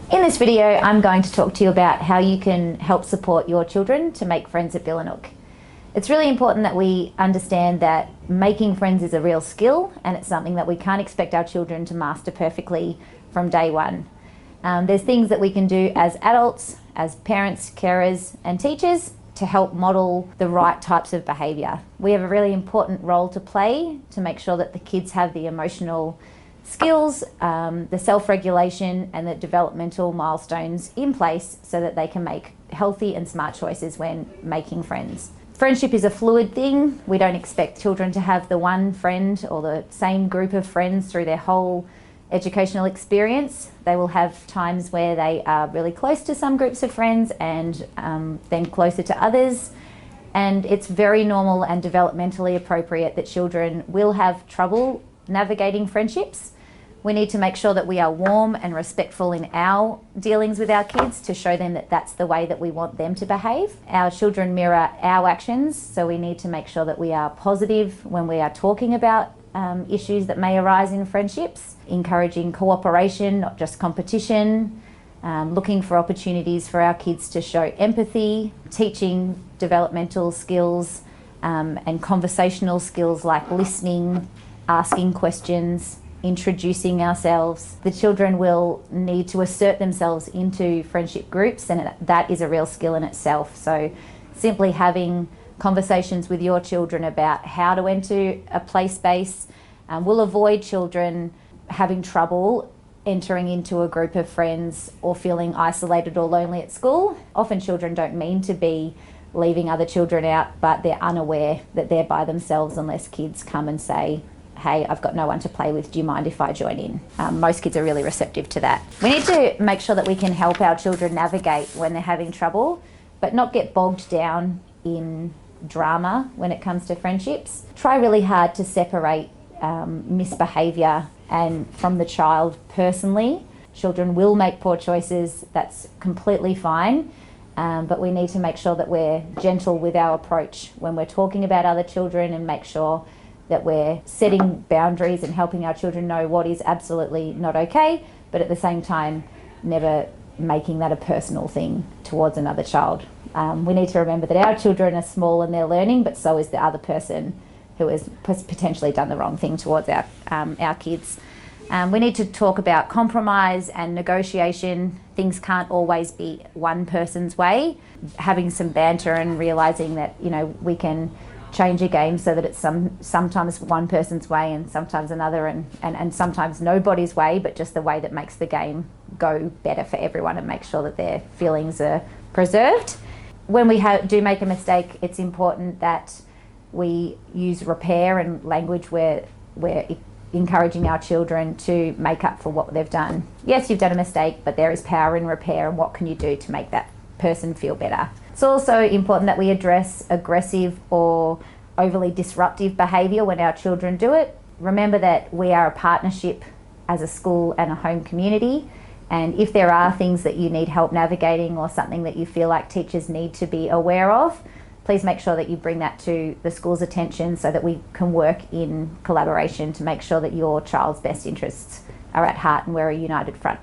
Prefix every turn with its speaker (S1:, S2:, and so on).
S1: In this video, I'm going to talk to you about how you can help support your children to make friends at Billanook. It's really important that we understand that making friends is a real skill, and it's something that we can't expect our children to master perfectly from day one. There's things that we can do as adults, as parents, carers and teachers to help model the right types of behaviour. We have a really important role to play to make sure that the kids have the emotional skills, the self-regulation and the developmental milestones in place so that they can make healthy and smart choices when making friends. Friendship is a fluid thing. We don't expect children to have the one friend or the same group of friends through their whole educational experience. They will have times where they are really close to some groups of friends and then closer to others. And it's very normal and developmentally appropriate that children will have trouble navigating friendships. We need to make sure that we are warm and respectful in our dealings with our kids to show them that that's the way that we want them to behave. Our children mirror our actions, so we need to make sure that we are positive when we are talking about issues that may arise in friendships, encouraging cooperation, not just competition, looking for opportunities for our kids to show empathy, teaching developmental skills and conversational skills like listening, asking questions, introducing ourselves. The children will need to assert themselves into friendship groups, and that is a real skill in itself. So simply having conversations with your children about how to enter a play space will avoid children having trouble entering into a group of friends or feeling isolated or lonely at school. Often children don't mean to be leaving other children out, but they're unaware that they're by themselves unless kids come and say, hey, I've got no one to play with, do you mind if I join in? Most kids are really receptive to that. We need to make sure that we can help our children navigate when they're having trouble, but not get bogged down in drama when it comes to friendships. Try really hard to separate misbehaviour and from the child personally. Children will make poor choices, that's completely fine, but we need to make sure that we're gentle with our approach when we're talking about other children and make sure that we're setting boundaries and helping our children know what is absolutely not okay, but at the same time never making that a personal thing towards another child. We need to remember that our children are small and they're learning, but so is the other person who has potentially done the wrong thing towards our kids. We need to talk about compromise and negotiation. Things can't always be one person's way. Having some banter and realising that, you know, we can change a game so that it's sometimes one person's way and sometimes another and sometimes nobody's way, but just the way that makes the game go better for everyone and make sure that their feelings are preserved. When we do make a mistake, it's important that we use repair and language where we're encouraging our children to make up for what they've done. Yes, you've done a mistake, but there is power in repair, and what can you do to make that person feel better? It's also important that we address aggressive or overly disruptive behaviour when our children do it. Remember that we are a partnership as a school and a home community, and if there are things that you need help navigating or something that you feel like teachers need to be aware of, please make sure that you bring that to the school's attention so that we can work in collaboration to make sure that your child's best interests are at heart and we're a united front.